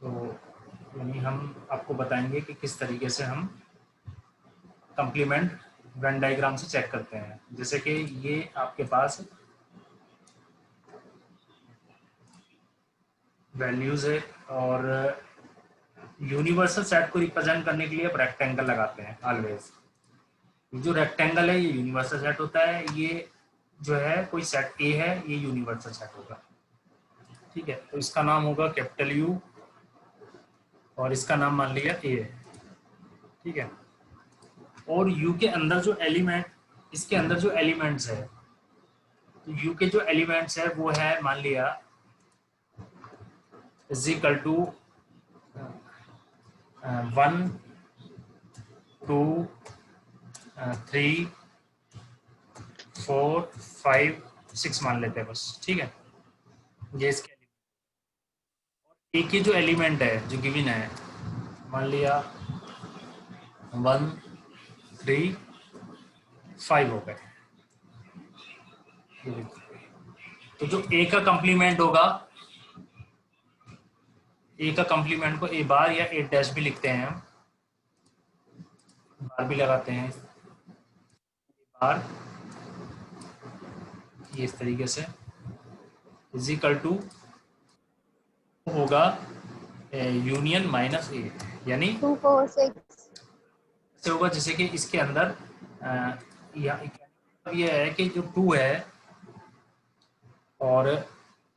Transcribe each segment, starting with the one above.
तो यानी हम आपको बताएंगे कि किस तरीके से हम कंप्लीमेंट वेन डायग्राम से चेक करते हैं। जैसे कि ये आपके पास वैल्यूज है और यूनिवर्सल सेट को रिप्रेजेंट करने के लिए आप रेक्टेंगल लगाते हैं ऑलवेज। जो रेक्टेंगल है ये यूनिवर्सल सेट होता है, ये जो है कोई सेट ए है, ये यूनिवर्सल सेट होगा। ठीक है, तो इसका नाम होगा कैपिटल यू और इसका नाम मान लिया ए है। ठीक है, और यू के अंदर जो एलिमेंट, इसके अंदर जो एलिमेंट्स है, तो यू के जो एलिमेंट्स है वो है मान लिया इज इक्वल टू 1 2 3 4 5 6 मान लेते हैं बस। ठीक है, ये इसके एक ही जो एलिमेंट है जो गिवन है, मान लिया 1 3 5 हो गए। तो जो ए का कंप्लीमेंट होगा, ए का कंप्लीमेंट को ए बार या ए डैश भी लिखते हैं, हम बार भी लगाते हैं बार, ये इस तरीके से इज इक्वल टू होगा यूनियन माइनस ए, यानी 2 4 6 से होगा जैसे कि इसके अंदर ये है कि जो 2 है और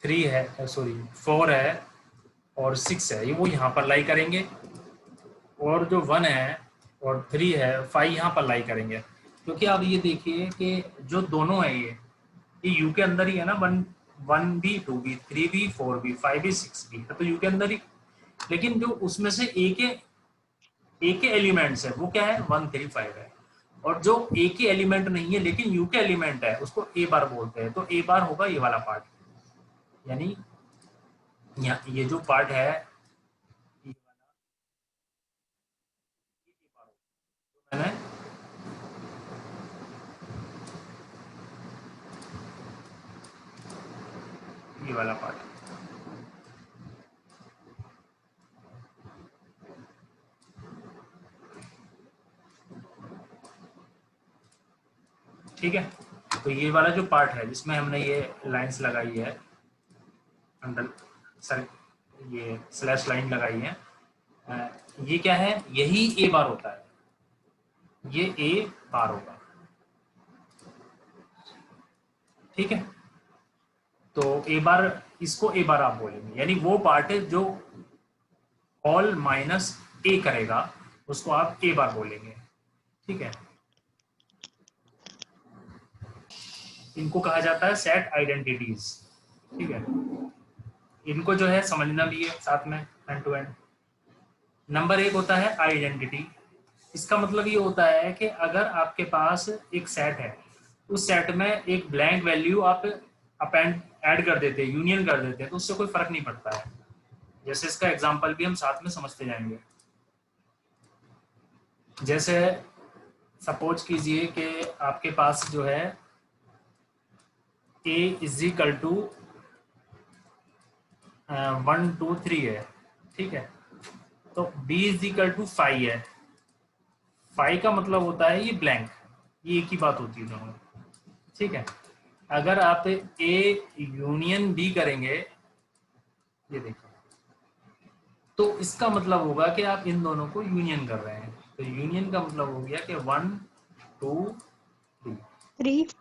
3 है, सॉरी 4 है और 6 है, ये वो यहाँ पर लाई करेंगे, और जो 1 है और 3 है 5 यहाँ पर लाई करेंगे। क्योंकि आप ये देखिए कि जो दोनों है ये यू के अंदर ही है ना, 1 भी 2 भी 3 भी 4 भी 5 भी 6 भी है, तो यू के अंदर ही। लेकिन जो उसमें से ए के एलिमेंट्स है वो क्या है, 1 3 5 है, और जो ए के एलिमेंट नहीं है लेकिन यू के एलिमेंट है उसको ए बार बोलते हैं। तो ए बार होगा ये वाला पार्ट, यानी ये जो पार्ट है ये वाला, मैंने ये वाला पार्ट, ठीक है। तो ये वाला जो पार्ट है जिसमें हमने ये लाइंस लगाई है अंदर, सर ये स्लैश लाइन लगाई है, ये क्या है, यही ए बार होता है, ये ए बार होगा। ठीक है, तो ए बार, इसको ए बार आप बोलेंगे, यानी वो पार्ट है जो ऑल माइनस ए करेगा उसको आप ए बार बोलेंगे। ठीक है, इनको कहा जाता है सेट आइडेंटिटीज। ठीक है, इनको जो है समझना भी है साथ में एंड टू एंड। नंबर 1 होता है आइडेंटिटी। इसका मतलब ये होता है कि अगर आपके पास एक सेट है, उस सेट में एक ब्लैंक वैल्यू आप अपेंड ऐड कर देते हैं, यूनियन कर देते हैं, तो उससे कोई फर्क नहीं पड़ता है। जैसे इसका एग्जांपल भी हम साथ में समझते जाएंगे। जैसे सपोज कीजिए कि आपके पास जो है ए इज इक्वल टू 1 2 3 है। ठीक है, तो बी इज इक्वल टू 5 है। 5 का मतलब होता है ये ब्लैंक, ये एक ही बात होती है दोनों। ठीक है, अगर आप ए यूनियन बी करेंगे, ये देखो, तो इसका मतलब होगा कि आप इन दोनों को यूनियन कर रहे हैं। तो यूनियन का मतलब हो गया कि 1 2 3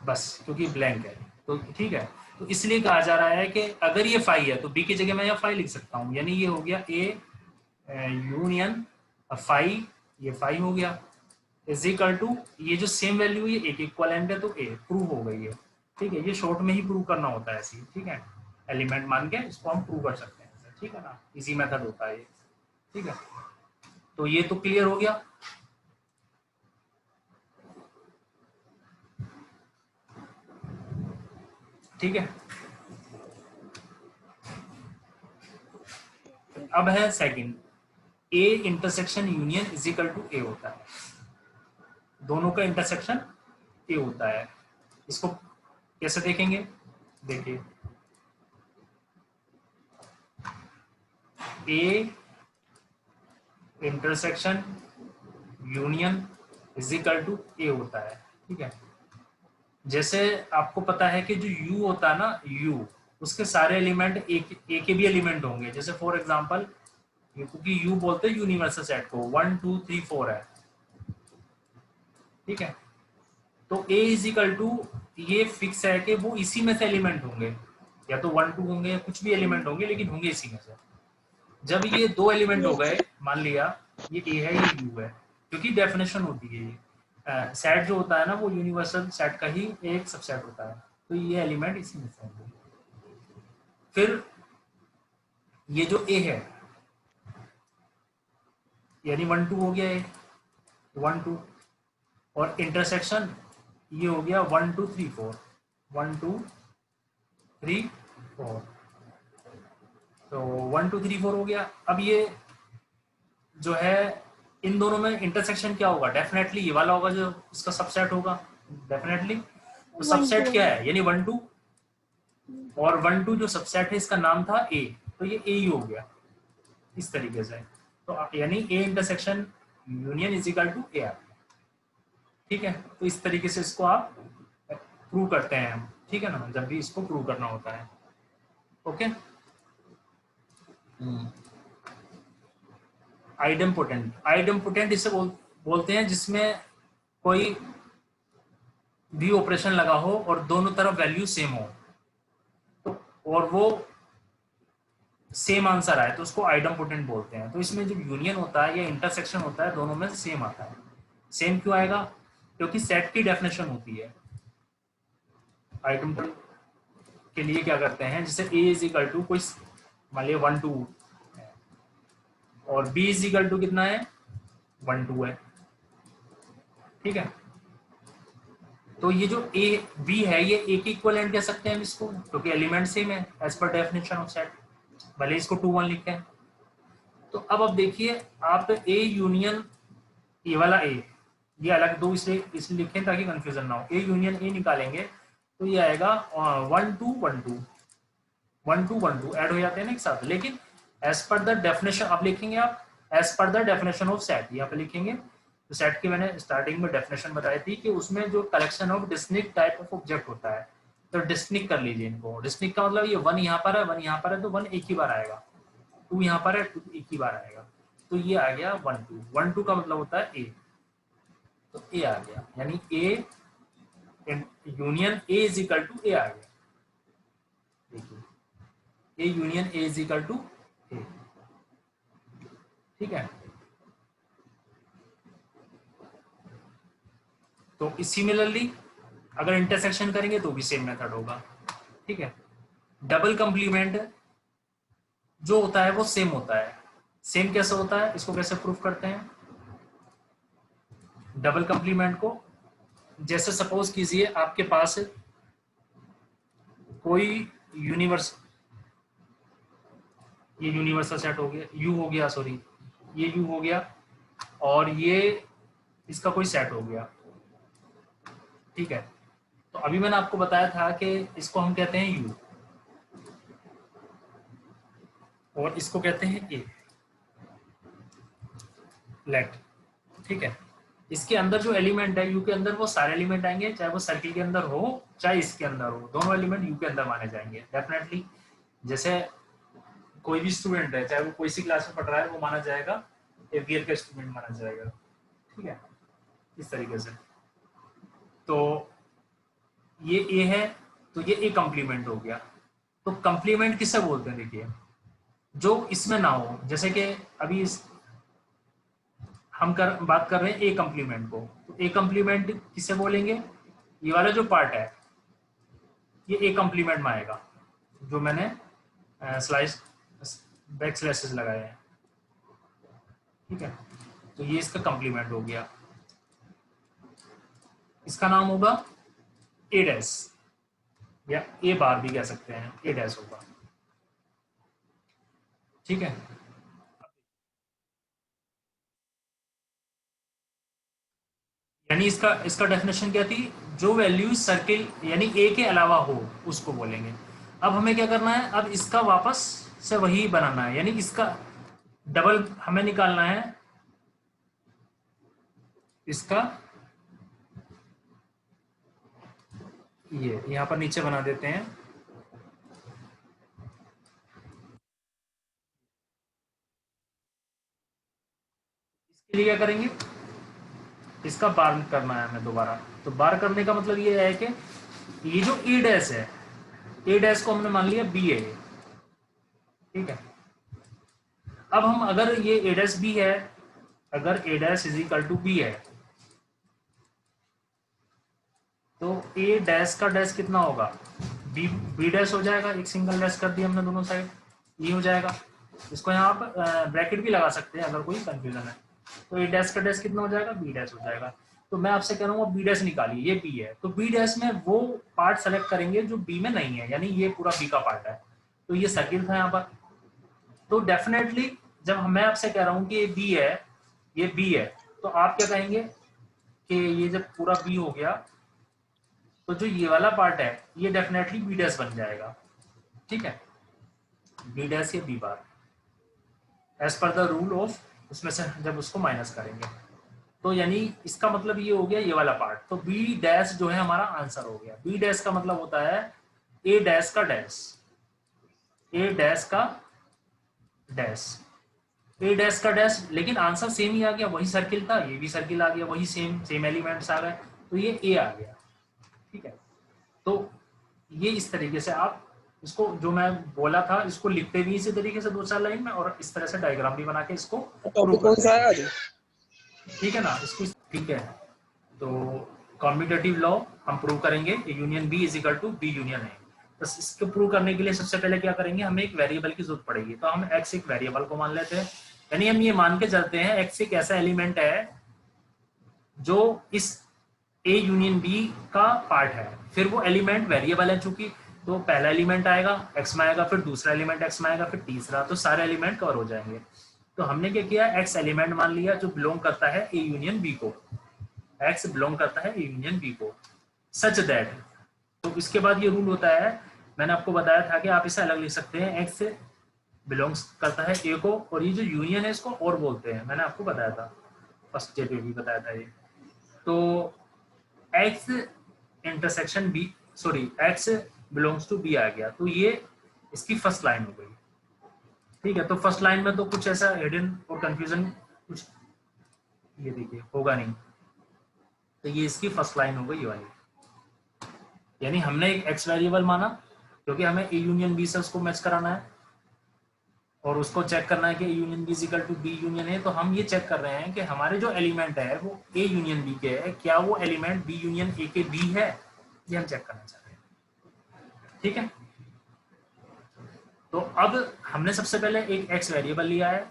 बस, क्योंकि ब्लैंक है। तो ठीक है, तो इसलिए कहा जा रहा है कि अगर ये 5 है तो बी की जगह मैं यहाँ 5 लिख सकता हूँ, यानी ये हो गया ए यूनियन 5, ये 5 हो गया, इज इक्वल टू ये जो सेम वैल्यू है एक इक्वलेंट है, तो ए प्रूव हो गई है। ठीक है, ये शॉर्ट में ही प्रूव करना होता है ऐसे। ठीक है, एलिमेंट मान के इसको हम प्रूव कर सकते हैं। ठीक है ना, इजी मेथड होता है ये। ठीक है, तो ये तो क्लियर हो गया। ठीक है, अब है second, A intersection union is equal to A होता है, दोनों का इंटरसेक्शन ए होता है। इसको कैसे देखेंगे, देखिए A intersection union is equal to A होता है। ठीक है, जैसे आपको पता है कि जो यू होता है ना, यू उसके सारे एलिमेंट ए के भी एलिमेंट होंगे। जैसे फॉर एग्जांपल, क्योंकि यू बोलते हैं यूनिवर्सल सेट को, 1 2 3 4 है। ठीक है, तो ए इज इक्वल टू, ये फिक्स है कि वो इसी में से एलिमेंट होंगे, या तो 1 2 होंगे या कुछ भी एलिमेंट होंगे, लेकिन होंगे इसी में से। जब ये दो एलिमेंट हो गए, मान लिया ये ए है ये यू है, क्योंकि डेफिनेशन होती है ये सेट जो होता है ना वो यूनिवर्सल सेट का ही एक सबसेट होता है, तो ये एलिमेंट इसी में से होंगे। फिर ये जो ए है यानी 1 2 हो गया, ए 1 2, और इंटरसेक्शन ये हो गया 1 2 3 4, 1 2 3 4, तो 1 2 3 4 हो गया। अब ये जो है इन दोनों में इंटरसेक्शन क्या होगा, डेफिनेटली ये वाला होगा जो इसका सबसेट होगा, डेफिनेटली। तो सबसेट क्या है, यानी 1 2, और 1 2 जो सबसेट है इसका नाम था ए, तो ये ए ही हो गया इस तरीके से। तो यानी A intersection union is equal to A आ गया। ठीक है, तो इस तरीके से इसको आप प्रूव करते हैं हम। ठीक है ना, जब भी इसको प्रूव करना होता है। ओके, आइडम्पोटेंट इसे बोलते हैं जिसमें कोई भी ऑपरेशन लगा हो और दोनों तरफ वैल्यू सेम हो, तो और वो सेम आंसर आए तो उसको आइडम्पोटेंट बोलते हैं। तो इसमें जब यूनियन होता है या इंटरसेक्शन होता है, दोनों में सेम आता है। सेम क्यों आएगा, क्योंकि सेट की डेफिनेशन होती है। आइडम्पोटेंट के लिए क्या करते हैं, जैसे ए इज इक्वल टू कोई मान लिया 1 2 और b इज इक्वल टू कितना है 1 2 है। ठीक है, तो ये जो a b है ये a के इक्विवेलेंट कह सकते हैं हम इसको, क्योंकि एलिमेंट सेम है as per definition of set, भले इसको 2 1 लिखते हैं। तो अब देखिए आप a यूनियन ये वाला a, ये अलग दो इसलिए लिखें ताकि कंफ्यूजन ना हो। a यूनियन a निकालेंगे तो ये आएगा 1 2 1 2 1 2 1 2 ऐड हो जाते हैं ना एक साथ, लेकिन एज पर द डेफिनेशन अब लिखेंगे आप as per the definition of set, यहाँ पे लिखेंगे। तो सेट की मैंने स्टार्टिंग में डेफिनेशन बताई थी कि उसमें जो collection of distinct type of object होता है, तो डिस्टिंक्ट कर लीजिए इनको। डिस्टिंक्ट का मतलब ये 1 यहाँ पर है 1 यहाँ पर है तो 1 एक ही बार आएगा, 2 यहाँ पर है 2 एक ही बार आएगा, तो ये आ गया 1 2। 1 2 का मतलब होता है ए, तो ए आ गया, यानी A union A is equal to A आ गया। देखिए A union A is equal to A. ठीक है, तो सिमिलरली अगर इंटरसेक्शन करेंगे तो भी सेम मेथड होगा। ठीक है, डबल कंप्लीमेंट जो होता है वो सेम होता है। सेम कैसे होता है, इसको कैसे प्रूफ करते हैं डबल कंप्लीमेंट को। जैसे सपोज कीजिए आपके पास कोई ये यूनिवर्सल सेट हो गया, यू हो गया, सॉरी ये यू हो गया, और ये इसका कोई सेट हो गया। ठीक है, तो अभी मैंने आपको बताया था कि इसको हम कहते हैं यू और इसको कहते हैं ए लेट। ठीक है, इसके अंदर जो एलिमेंट है यू के अंदर वो सारे एलिमेंट आएंगे, चाहे वो सर्किल के अंदर हो चाहे इसके अंदर हो, दोनों एलिमेंट यू के अंदर माने जाएंगे डेफिनेटली। जैसे कोई भी स्टूडेंट है चाहे वो कोई सी क्लास में पढ़ रहा है वो माना जाएगा एवियर का स्टूडेंट माना जाएगा। ठीक है, इस तरीके से। तो ये ए है तो ये ए कंप्लीमेंट हो गया। तो कंप्लीमेंट किससे बोलते हैं, देखिए जो इसमें ना हो, जैसे कि अभी हम बात कर रहे हैं ए कंप्लीमेंट को, तो ए कंप्लीमेंट किससे बोलेंगे, ये वाला जो पार्ट है ये ए कंप्लीमेंट में आएगा, जो मैंने स्लाइस बैक स्लैशेस लगाए हैं। ठीक है, तो ये इसका कंप्लीमेंट हो गया, इसका नाम होगा ए डैश या ए बार भी कह सकते हैं, ए डैश होगा। ठीक है, यानी इसका डेफिनेशन क्या थी, जो वैल्यू सर्किल यानी ए के अलावा हो उसको बोलेंगे। अब हमें क्या करना है, अब इसका वापस से वही बनाना है, यानी इसका डबल हमें निकालना है इसका, ये यहाँ पर नीचे बना देते हैं। इसके लिए क्या करेंगे, इसका बार करना है हमें दोबारा। तो बार करने का मतलब ये है कि ये जो ए डैश है, ए डैश को हमने मान लिया बी है, ठीक है। अब हम अगर ये ए डैश बी है, अगर A dash is equal to B है, तो ए डैश का डैश कितना होगा, बी बी डैश हो जाएगा। एक सिंगल डैश कर दिया हमने दोनों साइड, ये हो जाएगा। इसको यहाँ पर ब्रैकेट भी लगा सकते हैं अगर कोई कंफ्यूजन है। तो ए डैश का डैश कितना हो जाएगा, बी डैश हो जाएगा। तो मैं आपसे कह रहा हूँ बी डैश निकालिए, ये बी है, तो बी डैश में वो पार्ट सेलेक्ट करेंगे जो बी में नहीं है, यानी ये पूरा बी का पार्ट है। तो ये सर्किल था यहाँ पर। तो डेफिनेटली जब मैं आपसे कह रहा हूँ कि ये बी है, ये बी है, तो आप क्या कहेंगे कि ये जब पूरा बी हो गया तो जो ये वाला पार्ट है ये डेफिनेटली बी डैश बन जाएगा, ठीक है, बी डैश या B bar as per the rule of, उसमें से जब उसको माइनस करेंगे। तो यानी इसका मतलब ये हो गया ये वाला पार्ट। तो बी डैश जो है हमारा आंसर हो गया। बी डैश का मतलब होता है ए डैश का डैश, ए डैश का डैश, ए डैश का डैश। लेकिन आंसर सेम ही आ गया, वही सर्किल था, ये भी सर्किल आ गया, वही सेम एलिमेंट्स आ गए, तो ये ए आ गया, ठीक है। तो ये इस तरीके से आप इसको, जो मैं बोला था, इसको लिखते भी इसी तरीके से 2-4 लाइन में, और इस तरह से डायग्राम भी बना के इसको प्रूव टॉपिक कौन सा है आज? ठीक है ना, इसको ठीक है। तो कॉम्यूटेटिव लॉ हम प्रूव करेंगे, A union B is equal to B union A. बस इसको प्रूव करने के लिए सबसे पहले क्या करेंगे, हमें एक वेरिएबल की जरूरत पड़ेगी। तो हम एक्स एक वेरिएबल को मान लेते हैं, यानी हम ये मान के चलते हैं एक्स एक ऐसा एलिमेंट है जो इस ए यूनियन बी का पार्ट है। फिर वो एलिमेंट वेरिएबल है चूंकि, तो पहला एलिमेंट आएगा एक्स में आएगा, फिर दूसरा एलिमेंट एक्स में आएगा, फिर तीसरा, तो सारे एलिमेंट कवर हो जाएंगे। तो हमने क्या किया, एक्स एलिमेंट मान लिया जो बिलोंग करता है ए यूनियन बी को, एक्स बिलोंग करता है ए यूनियन बी को, सच दैट। तो इसके बाद ये रूल होता है, मैंने आपको बताया था कि आप इसे अलग लिख सकते हैं, एक्स बिलोंग्स करता है ए को, और ये जो यूनियन है इसको और बोलते हैं, मैंने आपको बताया था, फर्स्ट डे पे भी बताया था ये। तो X intersection B, sorry X belongs to B आ गया, तो ये इसकी फर्स्ट लाइन हो गई, ठीक है। तो फर्स्ट लाइन में तो कुछ ऐसा हिडन और कंफ्यूजन कुछ ये देखिए होगा नहीं, तो ये इसकी फर्स्ट लाइन हो गई ये वाली। यानी हमने एक एक्स वेरिएबल माना क्योंकि हमें ए यूनियन बी से उसको मैच कराना है और उसको चेक करना है कि A union B is equal to B union है। तो हम ये चेक कर रहे हैं कि हमारे जो एलिमेंट है वो ए यूनियन बी के है, क्या वो एलिमेंट बी यूनियन ए के बी है, ये हम चेक करना चाहते हैं, ठीक है। तो अब हमने सबसे पहले एक एक्स वेरिएबल लिया है,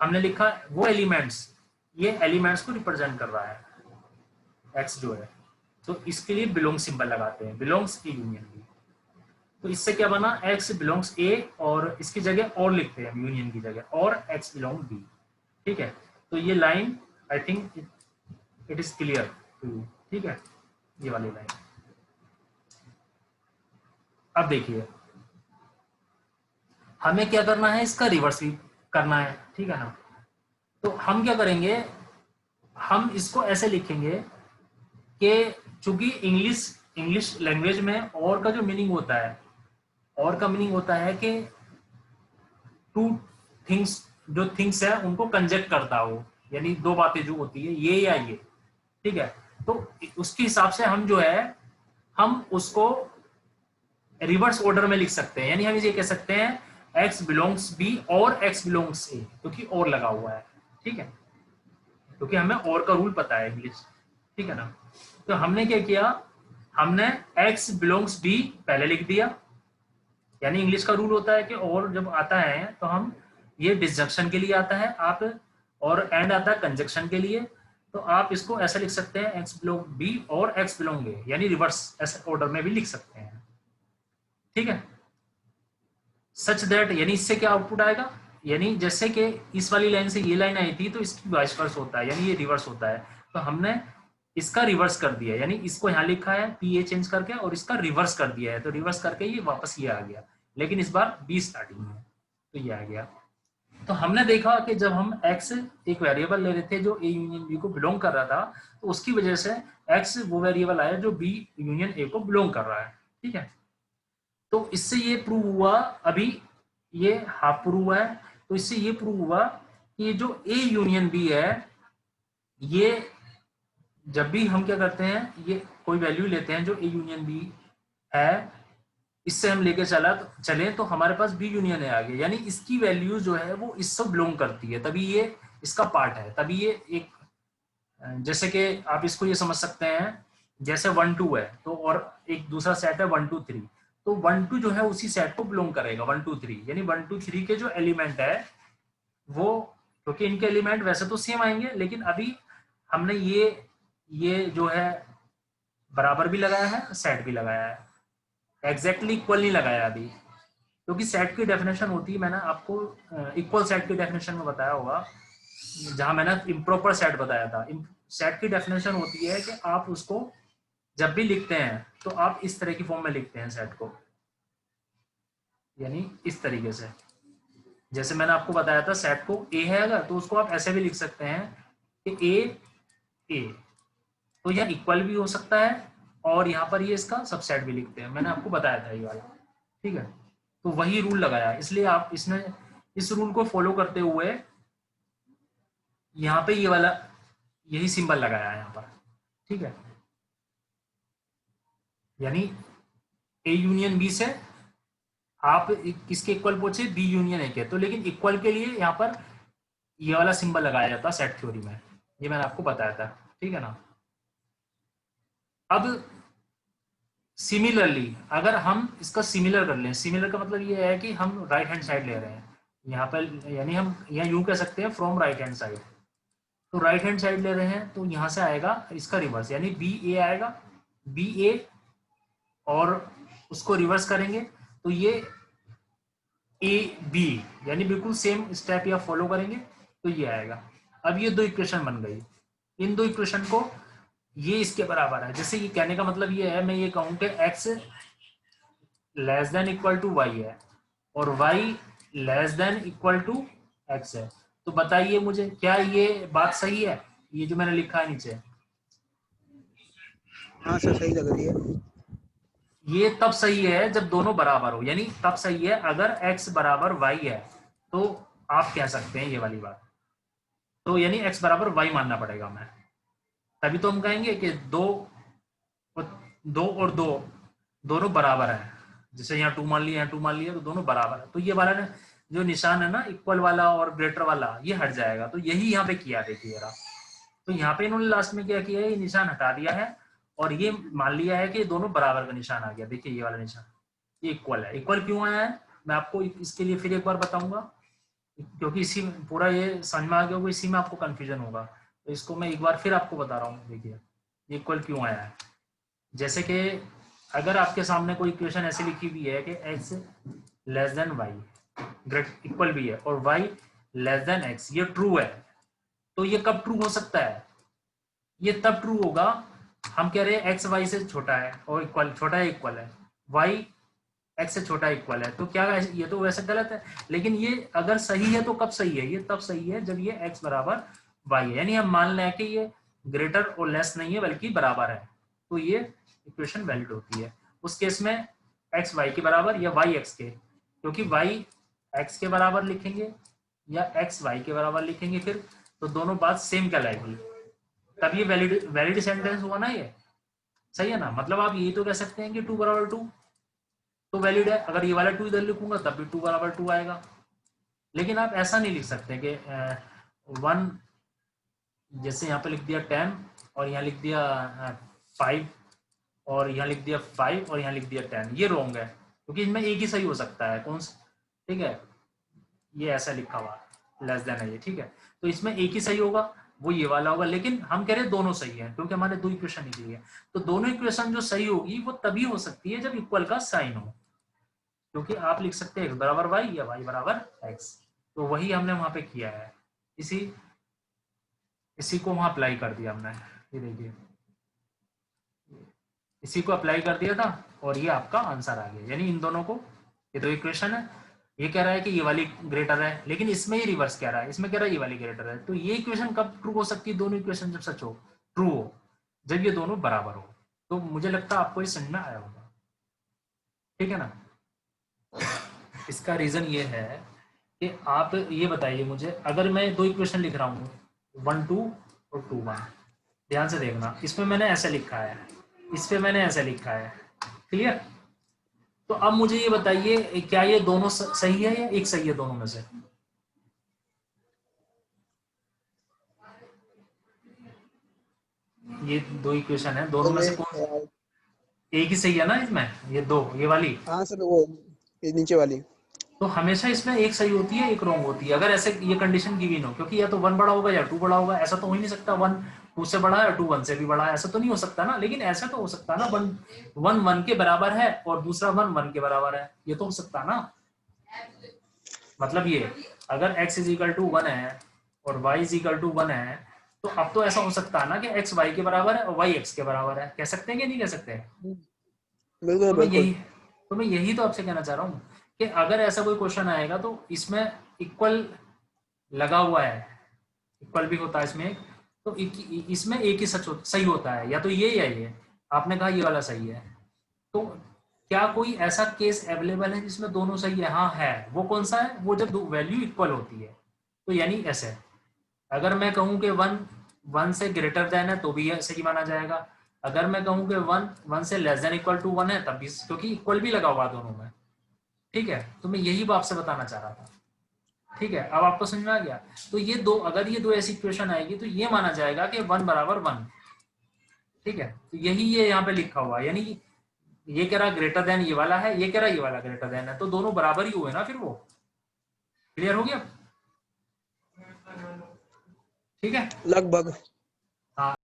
हमने लिखा वो एलिमेंट्स, ये एलिमेंट्स को रिप्रेजेंट कर रहा है एक्स जो है, तो इसके लिए बिलोंग सिंबल लगाते हैं, बिलोंग्स ए यूनियन बी। तो इससे क्या बना, एक्स बिलोंग्स ए, और इसकी जगह और लिखते हैं यूनियन की जगह, और एक्स बिलोंग बी, ठीक है। तो ये line I think it is clear to you, ठीक है, ये वाली लाइन। अब देखिए हमें क्या करना है, इसका रिवर्स भी करना है, ठीक है ना। तो हम क्या करेंगे, हम इसको ऐसे लिखेंगे कि चूंकि इंग्लिश लैंग्वेज में और का जो मीनिंग होता है, और का मीनिंग होता है कि टू थिंग्स, जो थिंग्स है उनको कंजेक्ट करता हो, यानी दो बातें जो होती है ये या ये, ठीक है। तो उसके हिसाब से हम जो है हम उसको रिवर्स ऑर्डर में लिख सकते हैं, यानी हम ये कह सकते हैं एक्स बिलोंग्स बी और एक्स बिलोंग्स ए, क्योंकि और लगा हुआ है, ठीक है, क्योंकि हमें और का रूल पता है इंग्लिश, ठीक है ना। तो हमने क्या किया, हमने एक्स बिलोंग्स बी पहले लिख दिया, यानी इंग्लिश का रूल होता है कि और जब आता है तो हम, ये डिसजंक्शन के लिए आता है आप, और एंड आता है कंजक्शन के लिए, तो आप इसको ऐसा लिख सकते हैं एक्स बिलोंग बी और एक्स बिलोंग ए, यानी रिवर्स ऐसे ऑर्डर में भी लिख सकते हैं, ठीक है। सच दैट, यानी इससे क्या आउटपुट आएगा, यानी जैसे कि इस वाली लाइन से ये लाइन आई थी तो इसकी वाइस वर्स होता है, यानी ये रिवर्स होता है, तो हमने इसका रिवर्स कर दिया, यानी इसको यहाँ लिखा है पी ए चेंज करके और इसका रिवर्स कर दिया है, तो रिवर्स करके ये वापस ये आ गया, लेकिन इस बार बी स्टार्टिंग में, तो ये आ गया। तो हमने देखा कि जब हम x एक वेरिएबल ले रहे थे जो a यूनियन b को बिलोंग कर रहा था, तो उसकी वजह से x वो वेरिएबल आया जो b यूनियन a को बिलोंग कर रहा है। ठीक है, तो इससे ये प्रूव हुआ, अभी ये हाफ प्रूव हुआ है, तो इससे ये प्रूव हुआ कि ये जो a यूनियन b है, ये जब भी हम क्या करते हैं, ये कोई वैल्यू लेते हैं जो a यूनियन b है, इससे हम लेके चले तो हमारे पास बी यूनियन है आगे, यानी इसकी वैल्यू जो है वो इससे बिलोंग करती है, तभी ये इसका पार्ट है, तभी ये एक, जैसे कि आप इसको ये समझ सकते हैं जैसे 1 2 है तो, और एक दूसरा सेट है 1 2 3, तो 1 2 जो है उसी सेट को बिलोंग करेगा 1 2 3, यानी 1 2 3 के जो एलिमेंट है वो, क्योंकि इनके एलिमेंट वैसे तो सेम आएंगे, लेकिन अभी हमने ये जो है बराबर भी लगाया है, सेट भी लगाया है, एग्जैक्टली इक्वल नहीं लगाया अभी, क्योंकि सेट की डेफिनेशन होती है, मैंने आपको इक्वल सेट की डेफिनेशन में बताया होगा, जहां मैंने इम्प्रॉपर सेट बताया था। सेट की डेफिनेशन होती है कि आप उसको जब भी लिखते हैं तो आप इस तरह की फॉर्म में लिखते हैं सेट को, यानी इस तरीके से, जैसे मैंने आपको बताया था सेट को ए है अगर, तो उसको आप ऐसे भी लिख सकते हैं कि ए, तो यह इक्वल भी हो सकता है, और यहाँ पर ये इसका सबसेट भी लिखते हैं, मैंने आपको बताया था ये वाला। ठीक है, तो वही रूल लगाया, इसलिए आप इसने इस रूल को फॉलो करते हुए यहाँ पे ये वाला यही सिंबल लगाया है यहाँ पर। ठीक है, यानी ए यूनियन बी से आप किसके इक्वल पहुंचे, बी यूनियन ए के, तो लेकिन इक्वल के लिए यहाँ पर ये वाला सिंबल लगाया जाता है सेट थ्योरी में, ये मैंने आपको बताया था। ठीक है ना, अब सिमिलरली अगर हम इसका सिमिलर कर लें, सिमिलर का मतलब ये है कि हम राइट हैंड साइड ले रहे हैं यहाँ पर, यानी हम यहाँ यूं कह सकते हैं फ्रॉम राइट हैंड साइड, तो राइट हैंड साइड ले रहे हैं तो यहाँ से आएगा इसका रिवर्स, यानी बी ए आएगा, बी ए, और उसको रिवर्स करेंगे तो ये ए बी, यानी बिल्कुल सेम स्टेप या फॉलो करेंगे तो ये आएगा। अब ये दो इक्वेशन बन गई, इन दो इक्वेशन को ये इसके बराबर है, जैसे ये कहने का मतलब ये है, मैं ये कहूँ कि x less than equal to Y है और y less than equal to x है, तो बताइए मुझे क्या ये बात सही है, ये जो मैंने लिखा है नीचे? हाँ सर, सही लग रही है। ये तब सही है जब दोनों बराबर हो, यानी तब सही है अगर x बराबर y है, तो आप कह सकते हैं ये वाली बात, तो यानी x बराबर y मानना पड़ेगा मैं, तभी तो हम कहेंगे कि दो और दो दोनों बराबर है, जैसे यहाँ 2 मान लिया, यहाँ 2 मान लिया, तो दोनों बराबर है, तो ये वाला जो निशान है ना इक्वल वाला और ग्रेटर वाला, ये हट जाएगा, तो यही यहाँ पे किया, देखिए जरा, तो यहाँ पे इन्होंने लास्ट में क्या किया है, ये निशान हटा दिया है और ये मान लिया है कि दोनों बराबर का निशान आ गया, देखिए ये वाला निशान, ये इक्वल है। इक्वल क्यों आया है मैं आपको इसके लिए फिर एक बार बताऊंगा, क्योंकि इसी पूरा ये समझ में आ गया होगा, इसी में आपको कंफ्यूजन होगा, तो इसको मैं एक बार फिर आपको बता रहा हूँ। देखिए इक्वल क्यों आया है, जैसे कि अगर आपके सामने कोई इक्वेशन ऐसे लिखी हुई है कि x less than Y great equal भी है और y लेस देन x, ये ट्रू है, तो ये कब ट्रू हो सकता है, ये तब ट्रू होगा, हम कह रहे हैं x y से छोटा है और इक्वल, छोटा है इक्वल है, y x से छोटा इक्वल है, तो क्या ये तो वैसे गलत है, लेकिन ये अगर सही है तो कब सही है, ये तब सही है जब ये x बराबर y है, यानी हम मान लें कि ये ग्रेटर और लेस नहीं है बल्कि बराबर है, तो ये इक्वेशन वैलिड होती है। उस केस में x y के बराबर या y x के, क्योंकि y x के बराबर लिखेंगे या x y के बराबर लिखेंगे फिर, तो दोनों बात सेम कहलाएगी, तब ये वैलिड सेंटेंस हुआ ना, ये सही है ना, मतलब आप ये तो कह सकते हैं कि 2 बराबर 2 तो वैलिड है, अगर ये वाला 2 इधर लिखूंगा तब भी 2 बराबर 2 आएगा, लेकिन आप ऐसा नहीं लिख सकते कि 1 जैसे यहाँ पे लिख दिया 10 और यहाँ लिख दिया 5 और यहाँ लिख दिया 5 और यहाँ लिख दिया 10, ये रॉन्ग है, क्योंकि इनमें एक ही सही हो सकता है, कौन सा, ठीक है, ये ऐसा लिखा हुआ लेस देन है ये, ठीक है, तो इसमें एक ही सही होगा, वो ये वाला होगा, लेकिन हम कह रहे हैं दोनों सही है क्योंकि हमारे दो इक्वेशन निकली है, तो दोनों इक्वेशन जो सही होगी वो तभी हो सकती है जब इक्वल का साइन हो, क्योंकि आप लिख सकते हैं x बराबर y या y बराबर x, तो वही हमने वहां पे किया है, इसी को वहां अप्लाई कर दिया हमने, ये देखिए इसी को अप्लाई कर दिया था और ये आपका आंसर आ गया, यानी इन दोनों को, ये दो इक्वेशन है, ये कह रहा है कि ये वाली ग्रेटर है, लेकिन इसमें ये रिवर्स कह रहा है, इसमें कह रहा है ये वाली ग्रेटर है। तो ये इक्वेशन कब ट्रू हो सकती है? दोनों इक्वेशन जब सच हो, ट्रू हो, जब ये दोनों बराबर हो। तो मुझे लगता है आपको ये समझ में आया होगा, ठीक है ना। इसका रीजन ये है कि आप ये बताइए मुझे, अगर मैं दो इक्वेशन लिख रहा हूँ 1 2 और 2 1, ध्यान से देखना, इसमें मैंने ऐसे लिखा है, इस पे मैंने ऐसे लिखा है, क्लियर। तो अब मुझे ये बताइए क्या ये दोनों सही है या एक सही है दोनों में से? ये दो इक्वेशन है, दोनों में से कौन एक ही सही है ना इसमें? ये दो, ये वाली। हाँ सर, वो ये नीचे वाली। तो हमेशा इसमें एक सही होती है एक रॉन्ग होती है, अगर ऐसे ये कंडीशन गिवन हो, क्योंकि या तो 1 बड़ा होगा या 2 बड़ा होगा, ऐसा तो हो ही नहीं सकता 1 2 से बड़ा है और 2 1 से भी बड़ा है, ऐसा तो नहीं हो सकता ना। लेकिन ऐसा तो हो सकता है ना 1 1 के बराबर है और दूसरा 1 1 के बराबर है, ये तो हो सकता है ना। मतलब ये अगर x इज इक्वल टू 1 है और y इज इक्वल टू 1 है, तो अब तो ऐसा हो सकता है ना कि x y के बराबर है और y x के बराबर है, कह सकते हैं कि नहीं कह सकते? बिल्कुल बिल्कुल। तो मैं यही तो आपसे कहना चाह रहा हूँ कि अगर ऐसा कोई क्वेश्चन आएगा तो इसमें इक्वल लगा हुआ है, इक्वल भी होता है इसमें, तो इसमें एक ही सही होता है, या तो ये या ये। आपने कहा ये वाला सही है, तो क्या कोई ऐसा केस अवेलेबल है जिसमें दोनों सही है? हाँ है। वो कौन सा है? वो जब वैल्यू इक्वल होती है। तो यानी ऐसे अगर मैं कहूं कि 1 1 से ग्रेटर देन है तो भी सही माना जाएगा, अगर मैं कहूं कि 1 1 से लेस देन इक्वल टू 1 है तब भी, क्योंकि इक्वल भी लगा हुआ दोनों में, ठीक है। तो मैं यही आपसे बताना चाह रहा था, ठीक है। अब आपको समझ में आ गया। तो ये दो, अगर ये दो ऐसी इक्वेशन आएगी तो ये माना जाएगा कि 1 बराबर 1, ठीक है। तो यही ये यहाँ पे लिखा हुआ, यानी ये कह रहा ग्रेटर देन ये वाला है, ये कह रहा ये वाला ग्रेटर देन है, तो दोनों बराबर ही हुए ना फिर। वो क्लियर हो गया, ठीक है। लगभग।